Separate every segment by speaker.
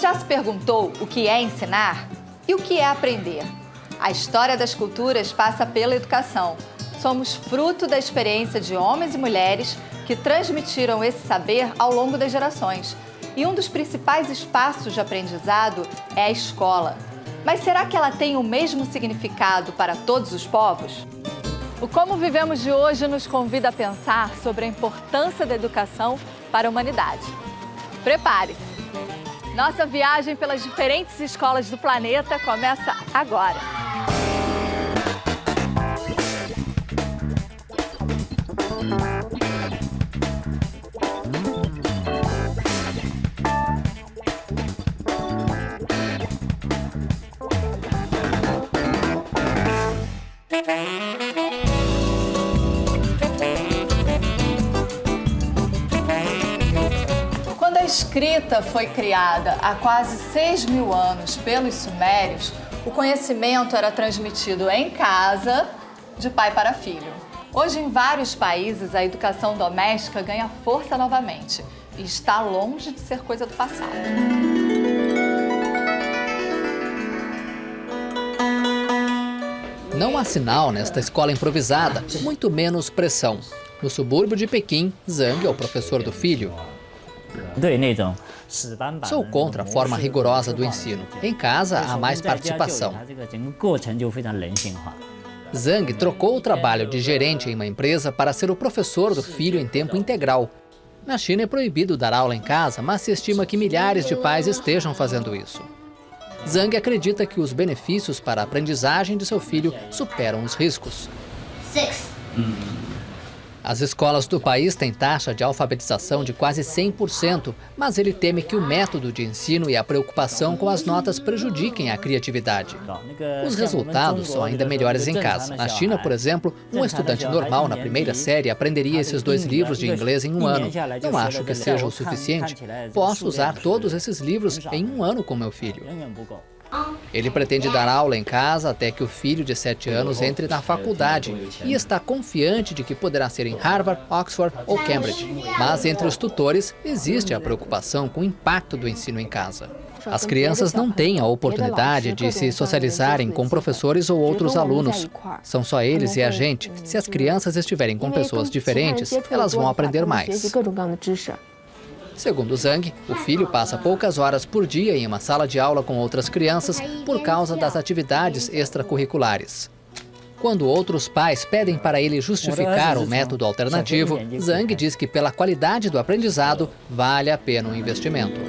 Speaker 1: Já se perguntou o que é ensinar e o que é aprender? A história das culturas passa pela educação. Somos fruto da experiência de homens e mulheres que transmitiram esse saber ao longo das gerações. E um dos principais espaços de aprendizado é a escola. Mas será que ela tem o mesmo significado para todos os povos? O Como Vivemos de hoje nos convida a pensar sobre a importância da educação para a humanidade. Prepare-se! Nossa viagem pelas diferentes escolas do planeta começa agora. Quando a escrita foi criada há quase 6.000 anos pelos sumérios, o conhecimento era transmitido em casa, de pai para filho. Hoje, em vários países, a educação doméstica ganha força novamente e está longe de ser coisa do passado.
Speaker 2: Não há sinal nesta escola improvisada, muito menos pressão. No subúrbio de Pequim, Zhang é o professor do filho. Sou contra a forma rigorosa do ensino. Em casa, há mais participação. Zhang trocou o trabalho de gerente em uma empresa para ser o professor do filho em tempo integral. Na China é proibido dar aula em casa, mas se estima que milhares de pais estejam fazendo isso. Zhang acredita que os benefícios para a aprendizagem de seu filho superam os riscos. As escolas do país têm taxa de alfabetização de quase 100%, mas ele teme que o método de ensino e a preocupação com as notas prejudiquem a criatividade. Os resultados são ainda melhores em casa. Na China, por exemplo, um estudante normal na primeira série aprenderia esses 2 livros de inglês em 1 ano. Não acho que seja o suficiente. Posso usar todos esses livros em 1 ano com meu filho. Ele pretende dar aula em casa até que o filho de 7 anos entre na faculdade e está confiante de que poderá ser em Harvard, Oxford ou Cambridge. Mas entre os tutores existe a preocupação com o impacto do ensino em casa. As crianças não têm a oportunidade de se socializarem com professores ou outros alunos. São só eles e a gente. Se as crianças estiverem com pessoas diferentes, elas vão aprender mais. Segundo Zhang, o filho passa poucas horas por dia em uma sala de aula com outras crianças por causa das atividades extracurriculares. Quando outros pais pedem para ele justificar o método alternativo, Zhang diz que pela qualidade do aprendizado, vale a pena o investimento.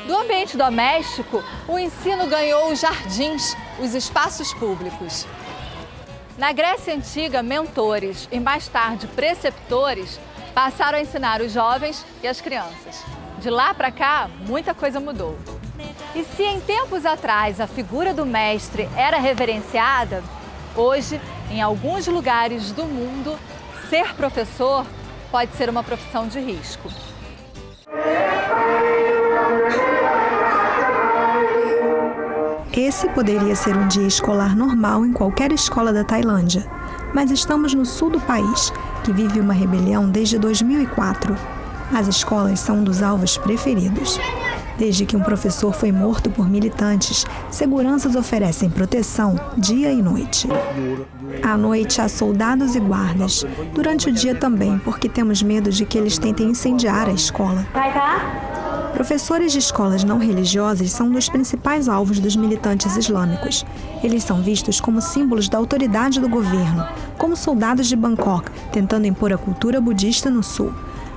Speaker 1: Do ambiente doméstico, o ensino ganhou os jardins, os espaços públicos. Na Grécia Antiga, mentores e mais tarde preceptores passaram a ensinar os jovens e as crianças. De lá para cá, muita coisa mudou. E se em tempos atrás a figura do mestre era reverenciada, hoje, em alguns lugares do mundo, ser professor pode ser uma profissão de risco.
Speaker 3: Esse poderia ser um dia escolar normal em qualquer escola da Tailândia, mas estamos no sul do país, que vive uma rebelião desde 2004. As escolas são um dos alvos preferidos. Desde que um professor foi morto por militantes, seguranças oferecem proteção dia e noite. À noite há soldados e guardas. Durante o dia também, porque temos medo de que eles tentem incendiar a escola. Professores de escolas não religiosas são um dos principais alvos dos militantes islâmicos. Eles são vistos como símbolos da autoridade do governo, como soldados de Bangkok, tentando impor a cultura budista no sul.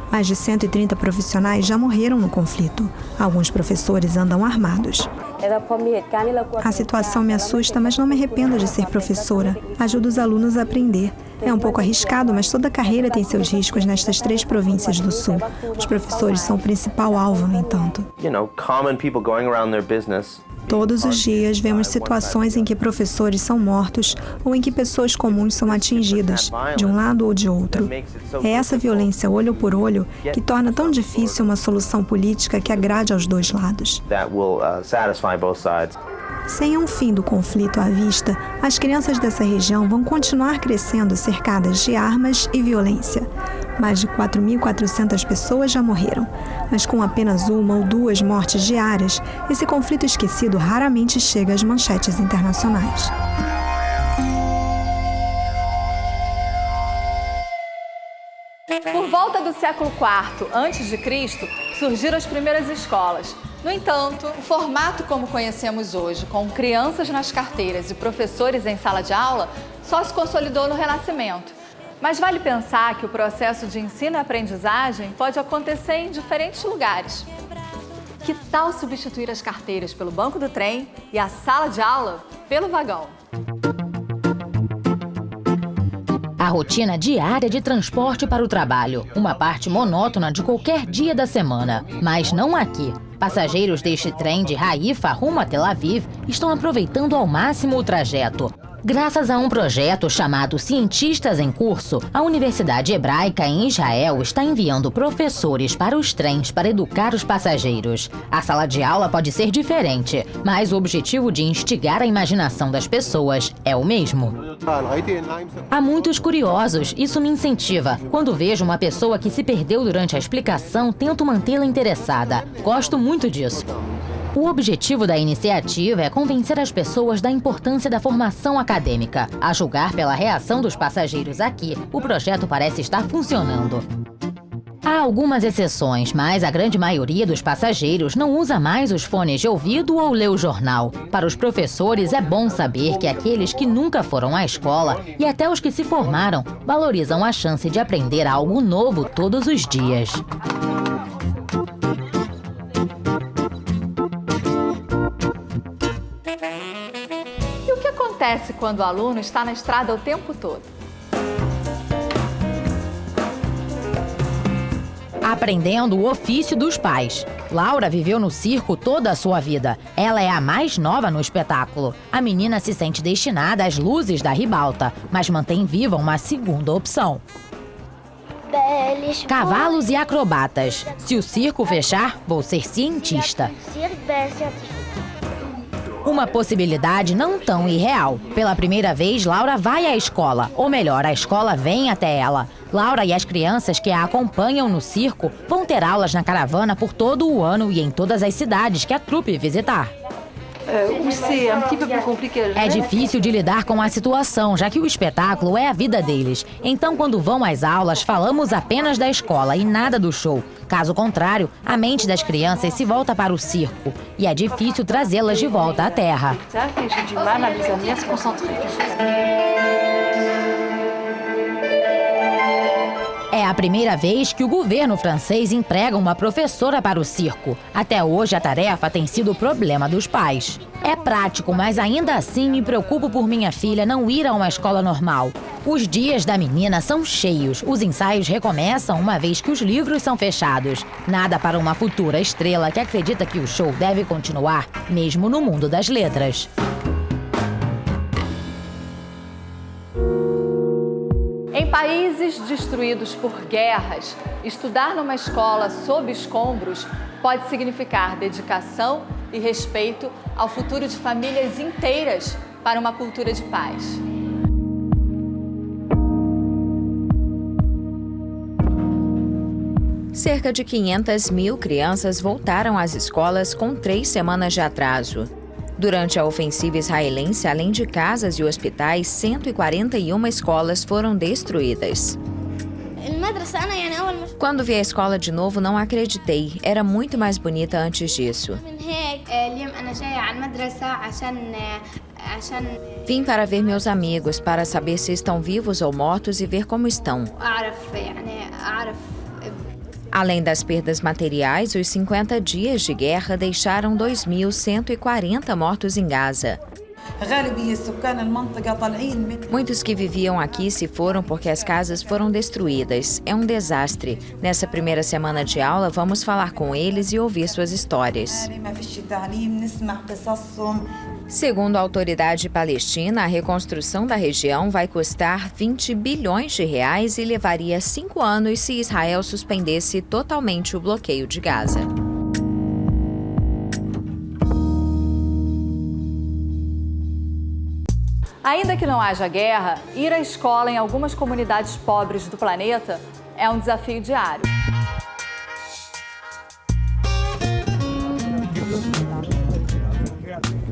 Speaker 3: Mais de 130 profissionais já morreram no conflito. Alguns professores andam armados. A situação me assusta, mas não me arrependo de ser professora. Ajudo os alunos a aprender. É um pouco arriscado, mas toda carreira tem seus riscos nestas 3 províncias do sul. Os professores são o principal alvo, no entanto. Todos os dias vemos situações em que professores são mortos ou em que pessoas comuns são atingidas, de um lado ou de outro. É essa violência olho por olho que torna tão difícil uma solução política que agrade aos 2 lados. Sem um fim do conflito à vista, as crianças dessa região vão continuar crescendo cercadas de armas e violência. Mais de 4.400 pessoas já morreram, mas com apenas 1 ou 2 mortes diárias, esse conflito esquecido raramente chega às manchetes internacionais.
Speaker 1: Por volta do século IV a.C., surgiram as primeiras escolas. No entanto, o formato como conhecemos hoje, com crianças nas carteiras e professores em sala de aula, só se consolidou no Renascimento. Mas vale pensar que o processo de ensino e aprendizagem pode acontecer em diferentes lugares. Que tal substituir as carteiras pelo banco do trem e a sala de aula pelo vagão?
Speaker 4: A rotina diária de transporte para o trabalho, uma parte monótona de qualquer dia da semana. Mas não aqui. Passageiros deste trem de Haifa rumo a Tel Aviv estão aproveitando ao máximo o trajeto. Graças a um projeto chamado Cientistas em Curso, a Universidade Hebraica em Israel está enviando professores para os trens para educar os passageiros. A sala de aula pode ser diferente, mas o objetivo de instigar a imaginação das pessoas é o mesmo. Há muitos curiosos, isso me incentiva. Quando vejo uma pessoa que se perdeu durante a explicação, tento mantê-la interessada. Gosto muito disso. O objetivo da iniciativa é convencer as pessoas da importância da formação acadêmica. A julgar pela reação dos passageiros aqui, o projeto parece estar funcionando. Há algumas exceções, mas a grande maioria dos passageiros não usa mais os fones de ouvido ou lê o jornal. Para os professores, é bom saber que aqueles que nunca foram à escola e até os que se formaram valorizam a chance de aprender algo novo todos os dias.
Speaker 1: O que acontece quando o aluno está na estrada o tempo todo?
Speaker 4: Aprendendo o ofício dos pais. Laura viveu no circo toda a sua vida. Ela é a mais nova no espetáculo. A menina se sente destinada às luzes da ribalta, mas mantém viva uma segunda opção. Cavalos e acrobatas. Se o circo fechar, vou ser cientista. Uma possibilidade não tão irreal. Pela primeira vez, Laura vai à escola. Ou melhor, a escola vem até ela. Laura e as crianças que a acompanham no circo vão ter aulas na caravana por todo o ano e em todas as cidades que a trupe visitar. É difícil de lidar com a situação, já que o espetáculo é a vida deles. Então, quando vão às aulas, falamos apenas da escola e nada do show. Caso contrário, a mente das crianças se volta para o circo e é difícil trazê-las de volta à terra. É a primeira vez que o governo francês emprega uma professora para o circo. Até hoje, a tarefa tem sido o problema dos pais. É prático, mas ainda assim me preocupo por minha filha não ir a uma escola normal. Os dias da menina são cheios. Os ensaios recomeçam uma vez que os livros são fechados. Nada para uma futura estrela que acredita que o show deve continuar, mesmo no mundo das letras.
Speaker 1: Em países destruídos por guerras, estudar numa escola sob escombros pode significar dedicação e respeito ao futuro de famílias inteiras para uma cultura de paz.
Speaker 5: Cerca de 500.000 crianças voltaram às escolas com 3 semanas de atraso. Durante a ofensiva israelense, além de casas e hospitais, 141 escolas foram destruídas. Quando vi a escola de novo, não acreditei. Era muito mais bonita antes disso. Vim para ver meus amigos, para saber se estão vivos ou mortos e ver como estão. Além das perdas materiais, os 50 dias de guerra deixaram 2.140 mortos em Gaza. Muitos que viviam aqui se foram porque as casas foram destruídas. É um desastre. Nessa primeira semana de aula, vamos falar com eles e ouvir suas histórias. Segundo a autoridade palestina, a reconstrução da região vai custar 20 bilhões de reais e levaria 5 anos se Israel suspendesse totalmente o bloqueio de Gaza.
Speaker 1: Ainda que não haja guerra, ir à escola em algumas comunidades pobres do planeta é um desafio diário.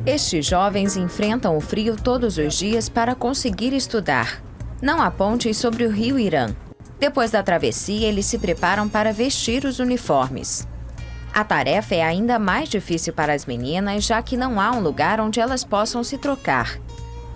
Speaker 5: Estes jovens enfrentam o frio todos os dias para conseguir estudar. Não há pontes sobre o rio Irã. Depois da travessia, eles se preparam para vestir os uniformes. A tarefa é ainda mais difícil para as meninas, já que não há um lugar onde elas possam se trocar.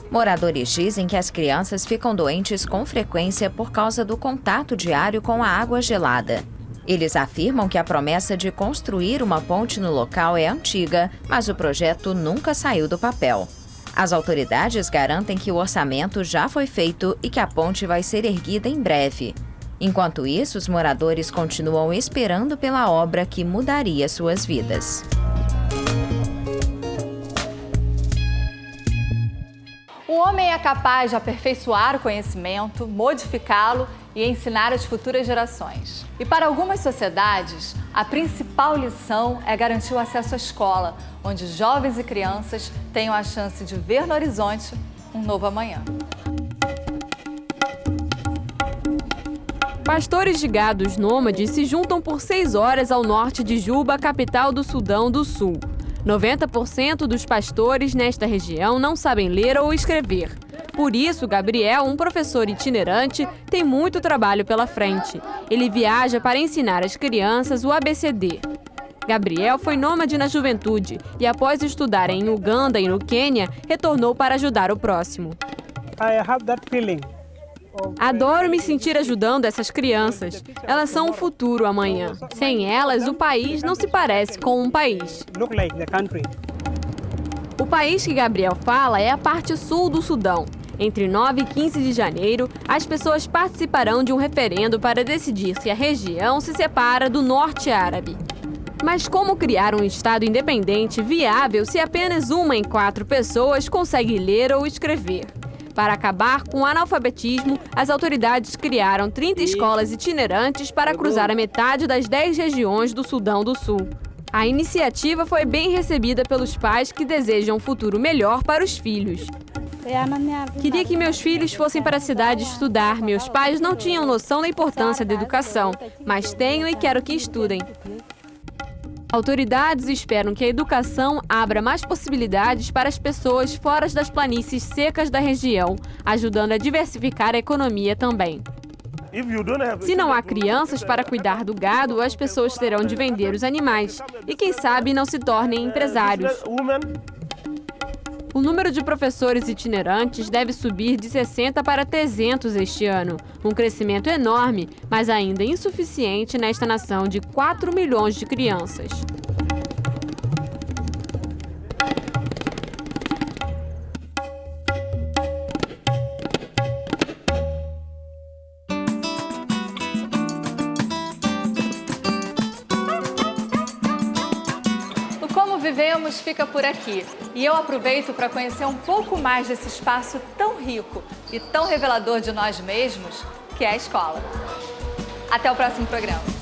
Speaker 5: Moradores dizem que as crianças ficam doentes com frequência por causa do contato diário com a água gelada. Eles afirmam que a promessa de construir uma ponte no local é antiga, mas o projeto nunca saiu do papel. As autoridades garantem que o orçamento já foi feito e que a ponte vai ser erguida em breve. Enquanto isso, os moradores continuam esperando pela obra que mudaria suas vidas.
Speaker 1: O homem é capaz de aperfeiçoar o conhecimento, modificá-lo e ensinar às futuras gerações. E para algumas sociedades, a principal lição é garantir o acesso à escola, onde jovens e crianças tenham a chance de ver no horizonte um novo amanhã.
Speaker 6: Pastores de gados nômades se juntam por 6 horas ao norte de Juba, capital do Sudão do Sul. 90% dos pastores nesta região não sabem ler ou escrever. Por isso, Gabriel, um professor itinerante, tem muito trabalho pela frente. Ele viaja para ensinar às crianças o ABCD. Gabriel foi nômade na juventude e, após estudar em Uganda e no Quênia, retornou para ajudar o próximo. Adoro me sentir ajudando essas crianças. Elas são o futuro amanhã. Sem elas, o país não se parece com um país. O país que Gabriel fala é a parte sul do Sudão. Entre 9 e 15 de janeiro, as pessoas participarão de um referendo para decidir se a região se separa do norte árabe. Mas como criar um estado independente viável se apenas 1 em 4 pessoas consegue ler ou escrever? Para acabar com o analfabetismo, as autoridades criaram 30 escolas itinerantes para cruzar a metade das 10 regiões do Sudão do Sul. A iniciativa foi bem recebida pelos pais que desejam um futuro melhor para os filhos. Queria que meus filhos fossem para a cidade estudar. Meus pais não tinham noção da importância da educação, mas tenho e quero que estudem. Autoridades esperam que a educação abra mais possibilidades para as pessoas fora das planícies secas da região, ajudando a diversificar a economia também. Se não há crianças para cuidar do gado, as pessoas terão de vender os animais e, quem sabe, não se tornem empresários. O número de professores itinerantes deve subir de 60 para 300 este ano, um crescimento enorme, mas ainda insuficiente nesta nação de 4 milhões de crianças.
Speaker 1: Como Vivemos fica por aqui e eu aproveito para conhecer um pouco mais desse espaço tão rico e tão revelador de nós mesmos, que é a escola. Até o próximo programa.